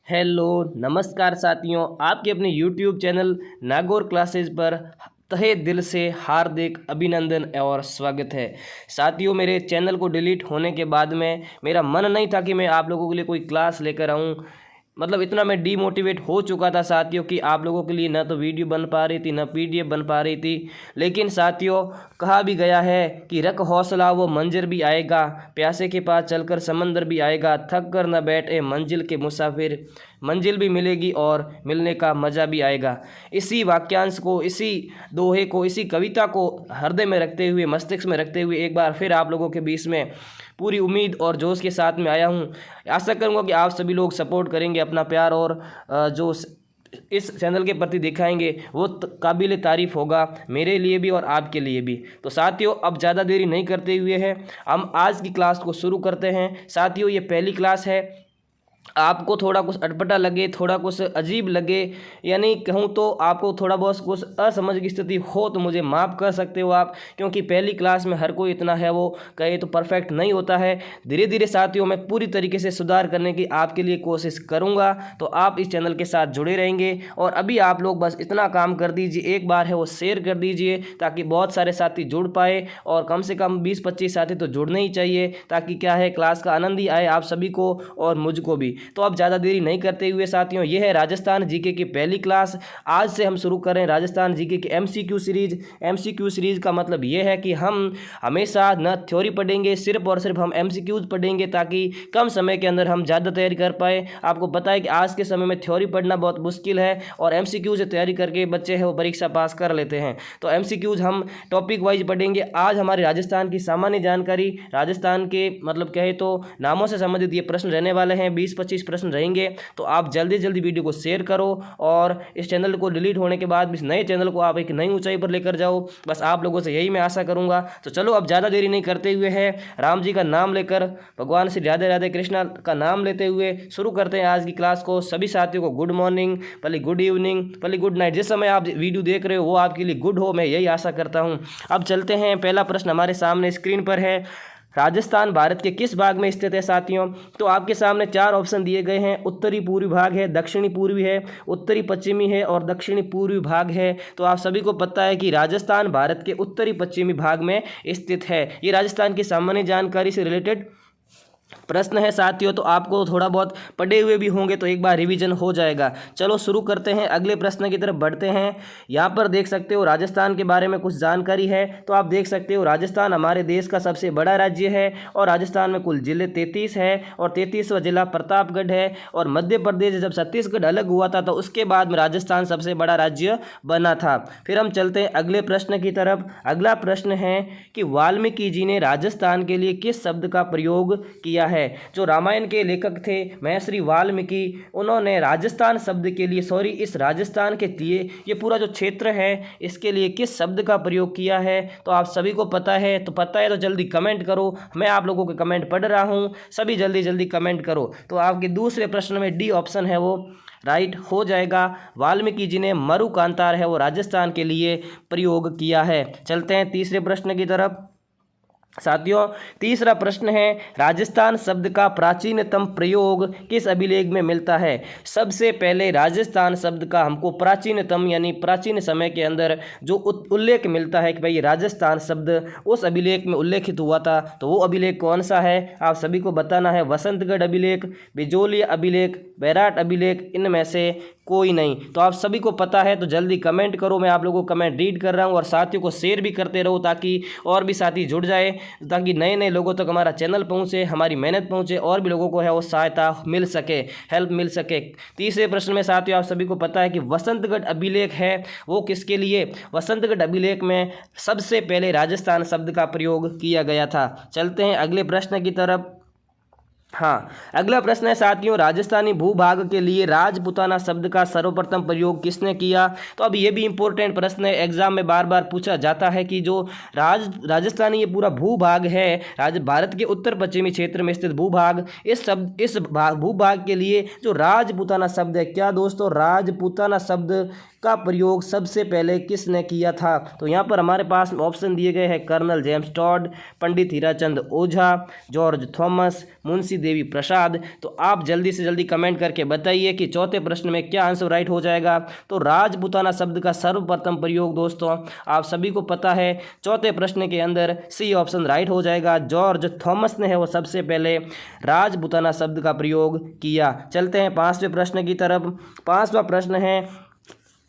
Hello नमस्कार साथियों, आपके अपने यूट्यूब चैनल नागौर क्लासेस पर तहे दिल से हार्दिक अभिनंदन और स्वागत है। साथियों, मेरे चैनल को डिलीट होने के बाद में मेरा मन नहीं था कि मैं आप लोगों के लिए कोई क्लास लेकर आऊँ। मतलब इतना मैं डीमोटिवेट हो चुका था साथियों कि आप लोगों के लिए ना तो वीडियो बन पा रही थी ना पीडीएफ बन पा रही थी। लेकिन साथियों, कहा भी गया है कि रख हौसला वो मंजर भी आएगा, प्यासे के पास चलकर समंदर भी आएगा, थक कर न बैठे मंजिल के मुसाफिर, मंजिल भी मिलेगी और मिलने का मज़ा भी आएगा। इसी वाक्यांश को, इसी दोहे को, इसी कविता को हृदय में रखते हुए, मस्तिष्क में रखते हुए एक बार फिर आप लोगों के बीच में पूरी उम्मीद और जोश के साथ में आया हूँ। आशा करूँगा कि आप सभी लोग सपोर्ट करेंगे, अपना प्यार और जो इस चैनल के प्रति दिखाएंगे वो काबिल तारीफ़ होगा, मेरे लिए भी और आपके लिए भी। तो साथियों, अब ज़्यादा देरी नहीं करते हुए है हम आज की क्लास को शुरू करते हैं। साथियों, ये पहली क्लास है। आपको थोड़ा कुछ अटपटा लगे, थोड़ा कुछ अजीब लगे, यानी कहूँ तो आपको थोड़ा बहुत कुछ असमझ की स्थिति हो तो मुझे माफ़ कर सकते हो आप, क्योंकि पहली क्लास में हर कोई इतना है वो कहे तो परफेक्ट नहीं होता है। धीरे धीरे साथियों मैं पूरी तरीके से सुधार करने की आपके लिए कोशिश करूँगा, तो आप इस चैनल के साथ जुड़े रहेंगे। और अभी आप लोग बस इतना काम कर दीजिए, एक बार है वो शेयर कर दीजिए ताकि बहुत सारे साथी जुड़ पाए, और कम से कम 20-25 साथी तो जुड़ने ही चाहिए, ताकि क्या है क्लास का आनंद ही आए आप सभी को और मुझको भी। तो अब ज़्यादा देरी नहीं करते हुए साथियों, यह है राजस्थान जीके की पहली क्लास। आज से हम शुरू कर रहे हैं राजस्थान जीके की एमसीक्यू सीरीज। एमसीक्यू सीरीज का मतलब यह है कि हम हमेशा न थ्योरी पढ़ेंगे, सिर्फ और सिर्फ हम एमसीक्यूज पढ़ेंगे, ताकि कम समय के अंदर हम ज़्यादा तैयारी कर पाए। आपको पता है कि आज के समय में थ्योरी पढ़ना बहुत मुश्किल है, और एमसीक्यू से तैयारी करके बच्चे हैं वो परीक्षा पास कर लेते हैं। तो एमसीक्यूज हम टॉपिक वाइज पढ़ेंगे। आज हमारे राजस्थान की सामान्य जानकारी, राजस्थान के मतलब कहे तो नामों से संबंधित ये प्रश्न रहने वाले हैं। 20-25 प्रश्न रहेंगे। तो आप जल्दी जल्दी वीडियो को शेयर करो, और इस चैनल को डिलीट होने के बाद इस नए चैनल को आप एक नई ऊंचाई पर लेकर जाओ। बस आप लोगों से यही मैं आशा करूंगा। तो चलो अब ज़्यादा देरी नहीं करते हुए है राम जी का नाम लेकर, भगवान श्री राधे राधे कृष्णा का नाम लेते हुए शुरू करते हैं आज की क्लास को। सभी साथियों को गुड मॉर्निंग, पहले गुड इवनिंग, पहले गुड नाइट। जिस समय आप वीडियो देख रहे हो वो आपके लिए गुड हो, मैं यही आशा करता हूँ। अब चलते हैं, पहला प्रश्न हमारे सामने स्क्रीन पर है। राजस्थान भारत के किस भाग में स्थित है साथियों? तो आपके सामने 4 ऑप्शन दिए गए हैं। उत्तरी पूर्वी भाग है, दक्षिणी पूर्वी है, उत्तरी पश्चिमी है और दक्षिणी पूर्वी भाग है। तो आप सभी को पता है कि राजस्थान भारत के उत्तरी पश्चिमी भाग में स्थित है। ये राजस्थान की सामान्य जानकारी से रिलेटेड प्रश्न है साथियों, तो आपको थोड़ा बहुत पढ़े हुए भी होंगे तो एक बार रिवीजन हो जाएगा। चलो शुरू करते हैं, अगले प्रश्न की तरफ बढ़ते हैं। यहाँ पर देख सकते हो राजस्थान के बारे में कुछ जानकारी है। तो आप देख सकते हो राजस्थान हमारे देश का सबसे बड़ा राज्य है, और राजस्थान में कुल जिले 33 है, और 33वां जिला प्रतापगढ़ है। और मध्य प्रदेश जब छत्तीसगढ़ अलग हुआ था तो उसके बाद में राजस्थान सबसे बड़ा राज्य बना था। फिर हम चलते हैं अगले प्रश्न की तरफ। अगला प्रश्न है कि वाल्मीकि जी ने राजस्थान के लिए किस शब्द का प्रयोग किया है? जो रामायण के लेखक थे महर्षि वाल्मीकि, उन्होंने राजस्थान शब्द के लिए, इस राजस्थान के लिए, ये पूरा जो क्षेत्र है इसके लिए किस शब्द का प्रयोग किया है? तो आप सभी को पता है, तो जल्दी कमेंट करो। मैं आप लोगों के कमेंट पढ़ रहा हूं, सभी जल्दी जल्दी कमेंट करो। तो आपके दूसरे प्रश्न में डी ऑप्शन है वो राइट हो जाएगा। वाल्मीकि जी ने मरु कांतार है वो राजस्थान के लिए प्रयोग किया है। चलते हैं तीसरे प्रश्न की तरफ साथियों। तीसरा प्रश्न है, राजस्थान शब्द का प्राचीनतम प्रयोग किस अभिलेख में मिलता है? सबसे पहले राजस्थान शब्द का हमको प्राचीनतम यानी प्राचीन समय के अंदर जो उल्लेख मिलता है कि भाई राजस्थान शब्द उस अभिलेख में उल्लेखित हुआ था, तो वो अभिलेख कौन सा है आप सभी को बताना है। वसंतगढ़ अभिलेख, बिजोलिया अभिलेख, बैराट अभिलेख, इनमें से कोई नहीं। तो आप सभी को पता है तो जल्दी कमेंट करो। मैं आप लोगों को कमेंट रीड कर रहा हूँ, और साथियों को शेयर भी करते रहो ताकि और भी साथी जुड़ जाए, ताकि नए नए लोगों तक हमारा चैनल पहुँचे, हमारी मेहनत पहुँचे, और भी लोगों को है वो सहायता मिल सके, हेल्प मिल सके। तीसरे प्रश्न में साथियों आप सभी को पता है कि वसंतगढ़ अभिलेख है वो किसके लिए? वसंतगढ़ अभिलेख में सबसे पहले राजस्थान शब्द का प्रयोग किया गया था। चलते हैं अगले प्रश्न की तरफ। हाँ, अगला प्रश्न है साथियों, राजस्थानी भूभाग के लिए राजपूताना शब्द का सर्वप्रथम प्रयोग किसने किया? तो अब ये भी इंपॉर्टेंट प्रश्न है, एग्जाम में बार बार पूछा जाता है कि जो राजस्थानी ये पूरा भूभाग है, भारत के उत्तर पश्चिमी क्षेत्र में स्थित भूभाग, इस भूभाग के लिए जो राजपूताना शब्द है, क्या दोस्तों राजपूताना शब्द का प्रयोग सबसे पहले किसने किया था? तो यहाँ पर हमारे पास ऑप्शन दिए गए हैं, कर्नल जेम्स टॉड, पंडित हीराचंद ओझा, जॉर्ज थॉमस, मुंशी देवी प्रसाद। तो आप जल्दी से जल्दी कमेंट करके बताइए कि चौथे प्रश्न में क्या आंसर राइट हो जाएगा। तो राजपूताना शब्द का सर्वप्रथम प्रयोग दोस्तों आप सभी को पता है, चौथे प्रश्न के अंदर सी ऑप्शन राइट हो जाएगा। जॉर्ज थॉमस ने है वो सबसे पहले राजपूताना शब्द का प्रयोग किया। चलते हैं पांचवें प्रश्न की तरफ। पांचवा प्रश्न है,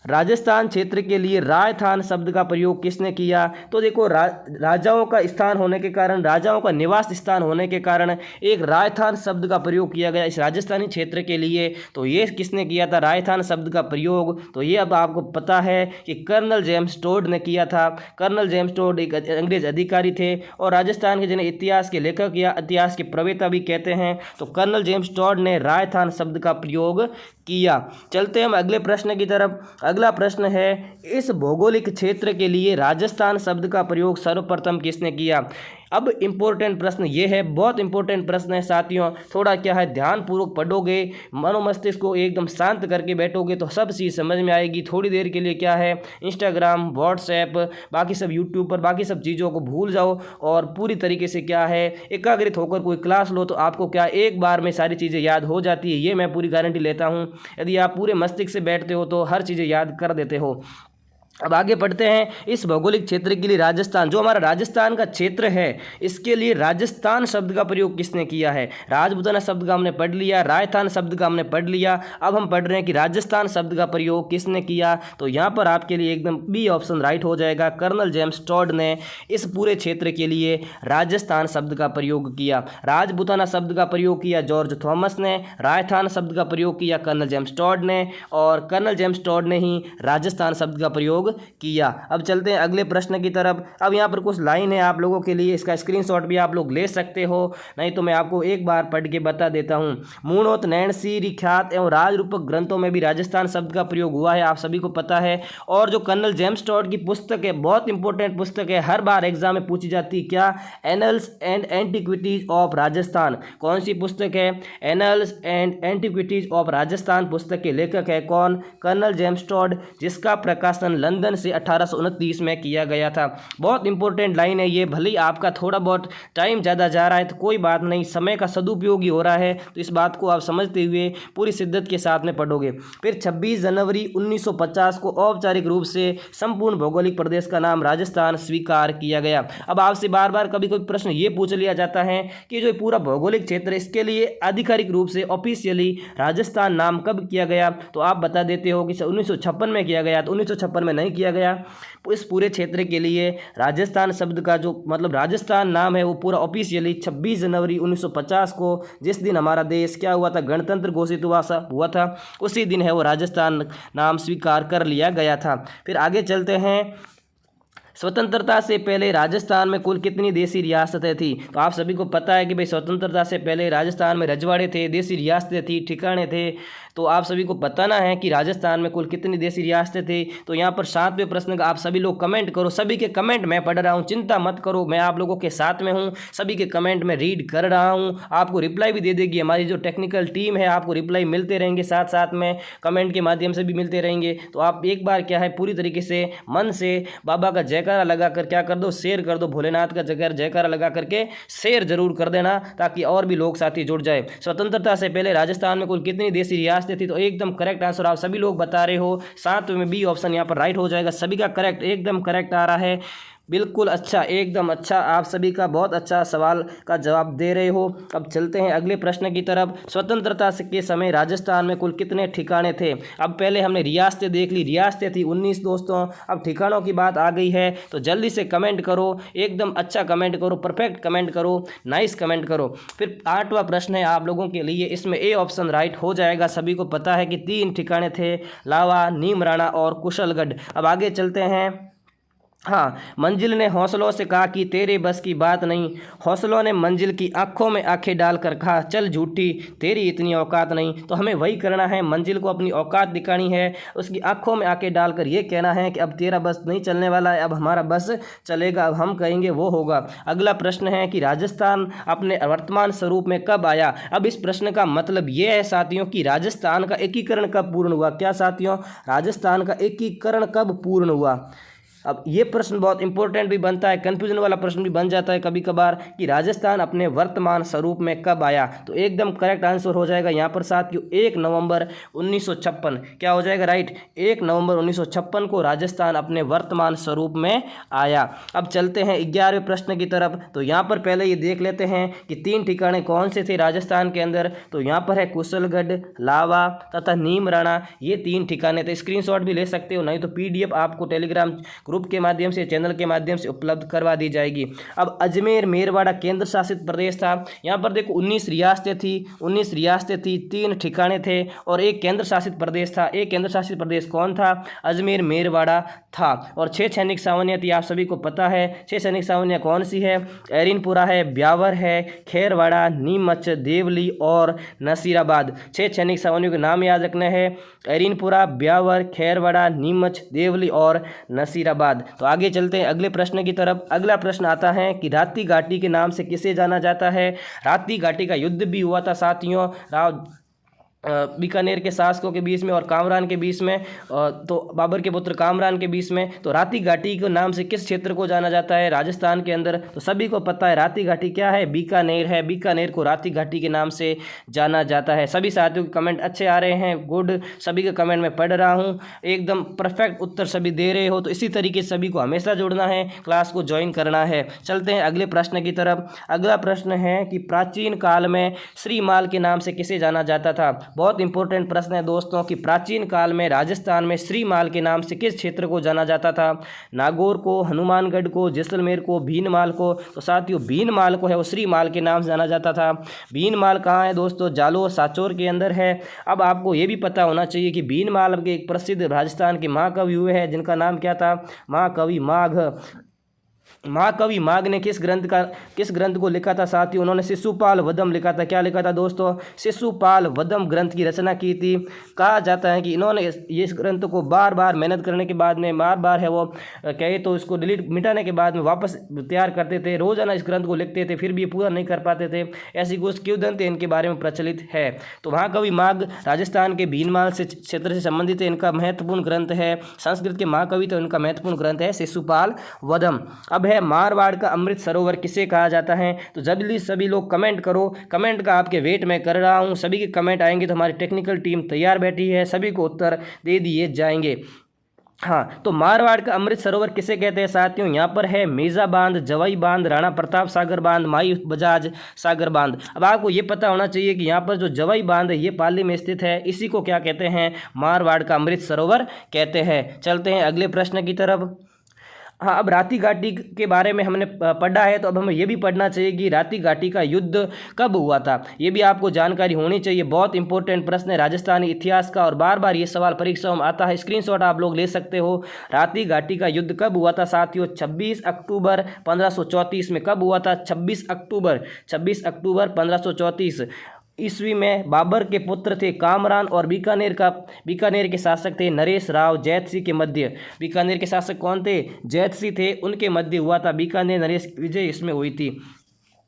राजस्थान क्षेत्र के लिए राजस्थान शब्द का प्रयोग किसने किया। तो देखो राजाओं का स्थान होने के कारण, राजाओं का निवास स्थान होने के कारण एक राजस्थान शब्द का प्रयोग किया गया इस राजस्थानी क्षेत्र के लिए। तो ये किसने किया था राजस्थान शब्द का प्रयोग। तो ये अब आपको पता है कि कर्नल जेम्स टोड ने किया था। कर्नल जेम्स टोड एक अंग्रेज अधिकारी थे और राजस्थान के जिन्हें इतिहास के लेखक या इतिहास के प्रवेता भी कहते हैं। तो कर्नल जेम्स टोड ने राजस्थान शब्द का प्रयोग किया। चलते हैं हम अगले प्रश्न की तरफ। अगला प्रश्न है, इस भौगोलिक क्षेत्र के लिए राजस्थान शब्द का प्रयोग सर्वप्रथम किसने किया। अब इंपॉर्टेंट प्रश्न ये है, बहुत इंपॉर्टेंट प्रश्न है साथियों। थोड़ा क्या है ध्यानपूर्वक पढ़ोगे, मनोमस्तिष्क को एकदम शांत करके बैठोगे तो सब चीज़ समझ में आएगी। थोड़ी देर के लिए क्या है इंस्टाग्राम, व्हाट्सएप, बाकी सब यूट्यूब पर बाकी सब चीज़ों को भूल जाओ और पूरी तरीके से क्या है एकाग्रित होकर कोई क्लास लो तो आपको क्या एक बार में सारी चीज़ें याद हो जाती है। ये मैं पूरी गारंटी लेता हूँ। यदि आप पूरे मस्तिष्क से बैठते हो तो हर चीज़ें याद कर देते हो। अब आगे बढ़ते हैं। इस भौगोलिक क्षेत्र के लिए राजस्थान, जो हमारा राजस्थान का क्षेत्र है, इसके लिए राजस्थान शब्द का प्रयोग किसने किया है। राजपूताना शब्द का हमने पढ़ लिया, राजस्थान शब्द का हमने पढ़ लिया। अब हम पढ़ रहे हैं कि राजस्थान शब्द का प्रयोग किसने किया। तो यहाँ पर आपके लिए एकदम बी ऑप्शन राइट हो जाएगा। कर्नल जेम्स टोड ने इस पूरे क्षेत्र के लिए राजस्थान शब्द का प्रयोग किया। राजपूताना शब्द का प्रयोग किया जॉर्ज थॉमस ने, राजस्थान शब्द का प्रयोग किया कर्नल जेम्स टोड ने, और कर्नल जेम्स टोड ने ही राजस्थान शब्द का प्रयोग किया। अब चलते हैं अगले प्रश्न की तरफ। अब यहाँ पर कुछ लाइन है आप लोगों के लिए, इसका स्क्रीनशॉट भी आप लोग ले सकते हो, नहीं तो मैं आपको एक बार पढ़ के बता देता हूँ। मूणोत नैणसी ख्यात एवं राजरूपक ग्रंथों में भी राजस्थान शब्द का प्रयोग हुआ है, आप सभी को पता है। और जो कर्नल जेम्स टोड की पुस्तक है, बहुत इंपॉर्टेंट पुस्तक है, हर बार एग्जाम में पूछी जाती है, क्या annuls and antiquities of Rajasthan. कौन सी पुस्तक है, annuls and antiquities of Rajasthan. पुस्तक के लेखक है कौन, कर्नल जेम्स टोड, जिसका प्रकाशन लंदन से 1829 में किया गया था। बहुत इंपॉर्टेंट लाइन है ये, भले ही आपका थोड़ा बहुत टाइम ज़्यादा जा रहा है तो कोई बात नहीं, समय का सदुपयोग ही हो रहा है, तो इस बात को आप समझते हुए पूरी शिद्दत के साथ में पढ़ोगे। फिर 26 जनवरी 1950 को औपचारिक रूप से संपूर्ण भौगोलिक प्रदेश का नाम राजस्थान स्वीकार किया गया। अब आपसे बार बार कभी कोई प्रश्न ये पूछ लिया जाता है कि जो पूरा भौगोलिक क्षेत्र है इसके लिए आधिकारिक रूप से ऑफिशियली राजस्थान नाम कब किया गया, तो आप बता देते हो कि 1956 में किया गया। तो 1956 में नहीं किया गया। इस पूरे क्षेत्र के लिए राजस्थान शब्द का जो मतलब राजस्थान नाम है वो पूरा ऑफिशियली 26 जनवरी 1950 को, जिस दिन हमारा देश क्या हुआ था, गणतंत्र घोषित हुआ था, उसी दिन है वो राजस्थान नाम स्वीकार कर लिया गया था। फिर आगे चलते हैं। स्वतंत्रता से पहले राजस्थान में कुल कितनी देसी रियासतें थी। तो आप सभी को पता है कि भाई स्वतंत्रता से पहले राजस्थान में रजवाड़े थे, देसी रियासतें थी, ठिकाने थे। तो आप सभी को बताना है कि राजस्थान में कुल कितनी देसी रियासतें थी। तो यहाँ पर 7वें प्रश्न का आप सभी लोग कमेंट करो। सभी के कमेंट मैं पढ़ रहा हूँ, चिंता मत करो, मैं आप लोगों के साथ में हूँ। सभी के कमेंट में रीड कर रहा हूँ, आपको रिप्लाई भी दे देगी हमारी जो टेक्निकल टीम है। आपको रिप्लाई मिलते रहेंगे, साथ साथ में कमेंट के माध्यम से भी मिलते रहेंगे। तो आप एक बार क्या है पूरी तरीके से मन से बाबा का जयकारा लगा कर क्या कर दो, शेयर कर दो। भोलेनाथ का जयकारा लगा करके शेयर जरूर कर देना ताकि और भी लोग साथी जुड़ जाए। स्वतंत्रता से पहले राजस्थान में कुल कितनी देसी रियासतें थी। तो एकदम करेक्ट आंसर आप सभी लोग बता रहे हो। साथ में बी ऑप्शन यहाँ पर राइट हो जाएगा। सभी का करेक्ट, एकदम करेक्ट आ रहा है। बिल्कुल अच्छा, एकदम अच्छा, आप सभी का बहुत अच्छा सवाल का जवाब दे रहे हो। अब चलते हैं अगले प्रश्न की तरफ। स्वतंत्रता के समय राजस्थान में कुल कितने ठिकाने थे। अब पहले हमने रियासतें देख ली, रियासतें थी 19 दोस्तों। अब ठिकानों की बात आ गई है तो जल्दी से कमेंट करो, एकदम अच्छा कमेंट करो, परफेक्ट कमेंट करो, नाइस कमेंट करो। फिर 8वां प्रश्न है आप लोगों के लिए, इसमें ए ऑप्शन राइट हो जाएगा। सभी को पता है कि 3 ठिकाने थे, लावा, नीमराणा और कुशलगढ़। अब आगे चलते हैं। हाँ, मंजिल ने हौसलों से कहा कि तेरे बस की बात नहीं। हौसलों ने मंजिल की आंखों में आंखें डालकर कहा, चल झूठी, तेरी इतनी औकात नहीं। तो हमें वही करना है, मंजिल को अपनी औकात दिखानी है, उसकी आंखों में आंखें डालकर ये कहना है कि अब तेरा बस नहीं चलने वाला है, अब हमारा बस चलेगा, अब हम कहेंगे वो होगा। अगला प्रश्न है कि राजस्थान अपने वर्तमान स्वरूप में कब आया। अब इस प्रश्न का मतलब ये है साथियों कि राजस्थान का एकीकरण कब पूर्ण हुआ। क्या साथियों, राजस्थान का एकीकरण कब पूर्ण हुआ। अब ये प्रश्न बहुत इंपॉर्टेंट भी बनता है, कन्फ्यूजन वाला प्रश्न भी बन जाता है कभी कभार कि राजस्थान अपने वर्तमान स्वरूप में कब आया। तो एकदम करेक्ट आंसर हो जाएगा यहाँ पर साथियों 1 नवंबर 1956। क्या हो जाएगा राइट, 1 नवंबर 1956 को राजस्थान अपने वर्तमान स्वरूप में आया। अब चलते हैं 11वें प्रश्न की तरफ। तो यहाँ पर पहले ये देख लेते हैं कि 3 ठिकाने कौन से थे राजस्थान के अंदर। तो यहाँ पर है कुशलगढ़, लावा तथा नीमराणा, ये 3 ठिकाने थे। स्क्रीनशॉट भी ले सकते हो, नहीं तो PDF आपको टेलीग्राम ग्रुप के माध्यम से, चैनल के माध्यम से उपलब्ध करवा दी जाएगी। अब अजमेर मेरवाड़ा केंद्र शासित प्रदेश था। यहाँ पर देखो 19 रियासतें थी, 19 रियासतें थी, 3 ठिकाने थे और एक केंद्र शासित प्रदेश था। एक केंद्र शासित प्रदेश कौन था, अजमेर मेरवाड़ा था। और 6 सैनिक छावनियाँ थी, आप सभी को पता है 6 सैनिक छावनियाँ कौन सी है, एरिनपुरा है, ब्यावर है, खैरवाड़ा, नीमच, देवली और नसीराबाद। 6 सैनिक छावनियों के नाम याद रखना है, एरिनपुरा, ब्यावर, खैरवाड़ा, नीमच, देवली और नसीराबाद। तो आगे चलते हैं अगले प्रश्न की तरफ। अगला प्रश्न आता है कि राती घाटी के नाम से किसे जाना जाता है। राती घाटी का युद्ध भी हुआ था साथियों, बीकानेर के शासकों के बीच में और कामरान के बीच में, तो बाबर के पुत्र कामरान के बीच में। तो राती घाटी के नाम से किस क्षेत्र को जाना जाता है राजस्थान के अंदर। तो सभी को पता है राती घाटी क्या है, बीकानेर है। बीकानेर को राती घाटी के नाम से जाना जाता है। सभी साथियों के कमेंट अच्छे आ रहे हैं, गुड, सभी के कमेंट में पढ़ रहा हूँ, एकदम परफेक्ट उत्तर सभी दे रहे हो। तो इसी तरीके से सभी को हमेशा जुड़ना है, क्लास को ज्वाइन करना है। चलते हैं अगले प्रश्न की तरफ। अगला प्रश्न है कि प्राचीन काल में श्रीमाल के नाम से किसे जाना जाता था। बहुत इंपॉर्टेंट प्रश्न है दोस्तों कि प्राचीन काल में राजस्थान में श्रीमाल के नाम से किस क्षेत्र को जाना जाता था। नागौर को, हनुमानगढ़ को, जैसलमेर को, भीनमाल को। तो साथियों भीनमाल को है वो श्रीमाल के नाम से जाना जाता था। भीनमाल कहाँ है दोस्तों, जालोर साचौर के अंदर है। अब आपको ये भी पता होना चाहिए कि भीनमाल के एक प्रसिद्ध राजस्थान के महाकवि हुए हैं जिनका नाम क्या था, महाकवि माघ। महाकवि माघ ने किस ग्रंथ को लिखा था साथियों, उन्होंने शिशुपाल वधम लिखा था। क्या लिखा था दोस्तों, शिशुपाल वधम ग्रंथ की रचना की थी। कहा जाता है कि इन्होंने इस ग्रंथ को बार बार मेहनत करने के बाद में, बार बार है वो कहे तो इसको मिटाने के बाद में वापस तैयार करते थे। रोजाना इस ग्रंथ को लिखते थे, फिर भी पूरा नहीं कर पाते थे। ऐसी कुछ किंवदंती इनके बारे में प्रचलित है। तो महाकवि माघ राजस्थान के भीनमाल से क्षेत्र से संबंधित है, इनका महत्वपूर्ण ग्रंथ है। संस्कृत के महाकवि तो इनका महत्वपूर्ण ग्रंथ है शिशुपाल वधम। अब है मारवाड़ का अमृत सरोवर किसे कहा जाता है। तो जल्दी सभी लोग कमेंट करो, कमेंट का आपके वेट में कर रहा हूं। सभी के कमेंट आएंगे तो हमारी टेक्निकल टीम तैयार बैठी है, सभी को उत्तर दे दिए जाएंगे। हाँ, तो मारवाड़ का अमृत सरोवर किसे कहते हैं साथियों, यहाँ पर है मेजा बांध, जवाई बांध, राणा प्रताप सागर बांध, माई बजाज सागर बांध। अब आपको ये पता होना चाहिए कि यहाँ पर जो जवाई बांध है ये पाली में स्थित है, इसी को क्या कहते हैं, मारवाड़ का अमृत सरोवर कहते हैं। चलते हैं अगले प्रश्न की तरफ। हाँ, अब राती घाटी के बारे में हमने पढ़ा है, तो अब हमें ये भी पढ़ना चाहिए कि राती घाटी का युद्ध कब हुआ था। ये भी आपको जानकारी होनी चाहिए। बहुत इंपॉर्टेंट प्रश्न है राजस्थानी इतिहास का और बार बार ये सवाल परीक्षाओं में आता है। स्क्रीनशॉट आप लोग ले सकते हो। राती घाटी का युद्ध कब हुआ था साथियों, 26 अक्टूबर 1534 में। कब हुआ था, 26 अक्टूबर 1534 ईस्वी में। बाबर के पुत्र थे कामरान और बीकानेर के शासक थे नरेश राव जैतसिंह के मध्य। बीकानेर के शासक कौन थे, जैतसिंह थे, उनके मध्य हुआ था बीकानेर नरेश विजय इसमें हुई थी।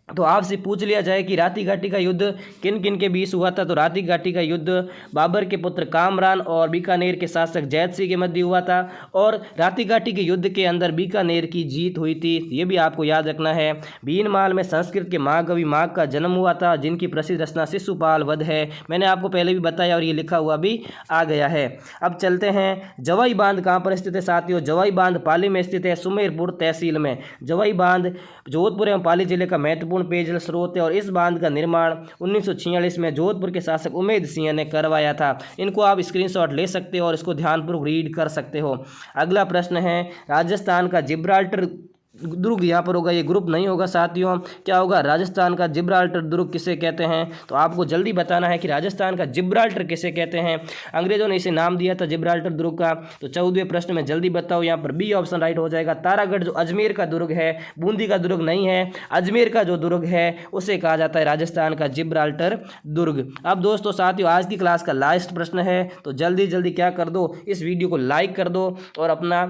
तो आपसे पूछ लिया जाए कि राती घाटी का युद्ध किन किन के बीच हुआ था। तो राती घाटी का युद्ध बाबर के पुत्र कामरान और बीकानेर के शासक जैतसिंह के मध्य हुआ था। और राती घाटी के युद्ध के अंदर बीकानेर की जीत हुई थी, ये भी आपको याद रखना है। भीनमाल में संस्कृत के महाकवि माघ का जन्म हुआ था, जिनकी प्रसिद्ध रचना शिशुपाल वध है। मैंने आपको पहले भी बताया और ये लिखा हुआ भी आ गया है। अब चलते हैं, जवाई बांध कहाँ पर स्थित है साथियों। जवाई बांध पाली में स्थित है, सुमेरपुर तहसील में। जवाई बांध जोधपुर एवं पाली जिले का महत्वपूर्ण पेयजल स्रोत है और इस बांध का निर्माण 1946 में जोधपुर के शासक उमेद सिंह ने करवाया था। इनको आप स्क्रीनशॉट ले सकते हो और इसको ध्यानपूर्वक रीड कर सकते हो। अगला प्रश्न है, राजस्थान का जिब्राल्टर दुर्ग यहाँ पर होगा, ये ग्रुप नहीं होगा साथियों। क्या होगा, राजस्थान का जिब्राल्टर दुर्ग किसे कहते हैं। तो आपको जल्दी बताना है कि राजस्थान का जिब्राल्टर किसे कहते हैं। अंग्रेजों ने इसे नाम दिया था जिब्राल्टर दुर्ग का। तो 14वें प्रश्न में जल्दी बताओ, यहाँ पर बी ऑप्शन राइट हो जाएगा। तारागढ़ जो अजमेर का दुर्ग है, बूंदी का दुर्ग नहीं है, अजमेर का जो दुर्ग है उसे कहा जाता है राजस्थान का जिब्राल्टर दुर्ग। अब दोस्तों साथियों आज की क्लास का लास्ट प्रश्न है, तो जल्दी जल्दी क्या कर दो, इस वीडियो को लाइक कर दो और अपना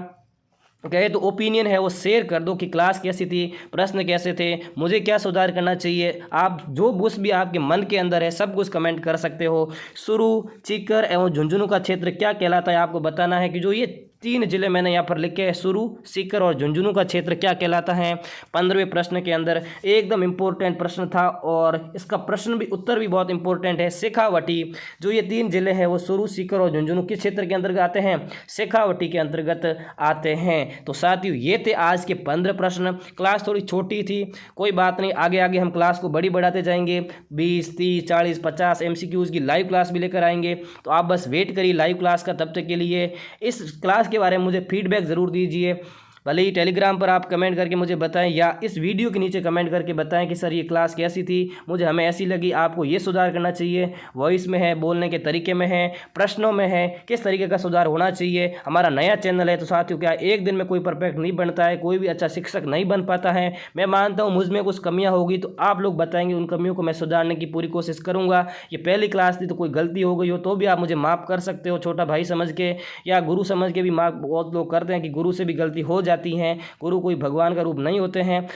कहे तो ओपिनियन है वो शेयर कर दो कि क्लास कैसी थी, प्रश्न कैसे थे, मुझे क्या सुधार करना चाहिए। आप जो कुछ भी आपके मन के अंदर है सब कुछ कमेंट कर सकते हो। सुरू, चिकर एवं झुंझुनू का क्षेत्र क्या कहलाता है आपको बताना है कि जो ये तीन जिले मैंने यहाँ पर लिखे हैं, सुरू, सीकर और झुंझुनू का क्षेत्र क्या कहलाता है। 15वें प्रश्न के अंदर एकदम इम्पोर्टेंट प्रश्न था और इसका प्रश्न भी उत्तर भी बहुत इंपॉर्टेंट है। शेखावटी, जो ये तीन जिले हैं वो सुरू, सीकर और झुंझुनू किस क्षेत्र के अंतर्गत आते हैं? शेखावटी के अंतर्गत आते हैं। तो साथियों ये थे आज के 15 प्रश्न। क्लास थोड़ी छोटी थी, कोई बात नहीं, आगे आगे हम क्लास को बड़ी बढ़ाते जाएंगे। 20, 30, 40, 50 MCQs की लाइव क्लास भी लेकर आएंगे। तो आप बस वेट करिए लाइव क्लास का। तब तक के लिए इस क्लास के बारे में मुझे फीडबैक ज़रूर दीजिए, भले ही टेलीग्राम पर आप कमेंट करके मुझे बताएं या इस वीडियो के नीचे कमेंट करके बताएं कि सर ये क्लास कैसी थी, मुझे हमें ऐसी लगी, आपको ये सुधार करना चाहिए, वॉइस में है, बोलने के तरीके में है, प्रश्नों में है, किस तरीके का सुधार होना चाहिए। हमारा नया चैनल है तो साथियों क्या एक दिन में कोई परफेक्ट नहीं बनता है, कोई भी अच्छा शिक्षक नहीं बन पाता है। मैं मानता हूँ मुझ में कुछ कमियाँ होगी तो आप लोग बताएंगे, उन कमियों को मैं सुधारने की पूरी कोशिश करूँगा। ये पहली क्लास थी तो कोई गलती हो गई हो तो भी आप मुझे माफ़ कर सकते हो, छोटा भाई समझ के या गुरु समझ के भी माफ़ बहुत लोग करते हैं कि गुरु से भी गलती हो जाती है। गुरु कोई भगवान का रूप नहीं होते हैं,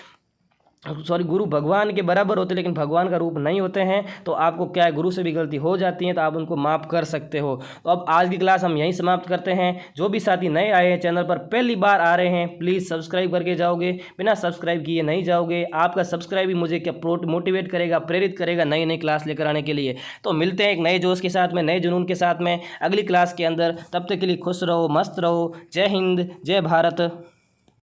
सॉरी गुरु भगवान के बराबर होते लेकिन भगवान का रूप नहीं होते हैं। तो आपको क्या है, गुरु से भी गलती हो जाती है तो आप उनको माफ़ कर सकते हो। तो अब आज की क्लास हम यहीं समाप्त करते हैं। जो भी साथी नए आए हैं चैनल पर, पहली बार आ रहे हैं, प्लीज़ सब्सक्राइब करके जाओगे, बिना सब्सक्राइब किए नहीं जाओगे। आपका सब्सक्राइब ही मुझे क्या मोटिवेट करेगा, प्रेरित करेगा नई नई क्लास लेकर आने के लिए। तो मिलते हैं एक नए जोश के साथ में, नए जुनून के साथ में अगली क्लास के अंदर। तब तक के लिए खुश रहो, मस्त रहो। जय हिंद, जय भारत।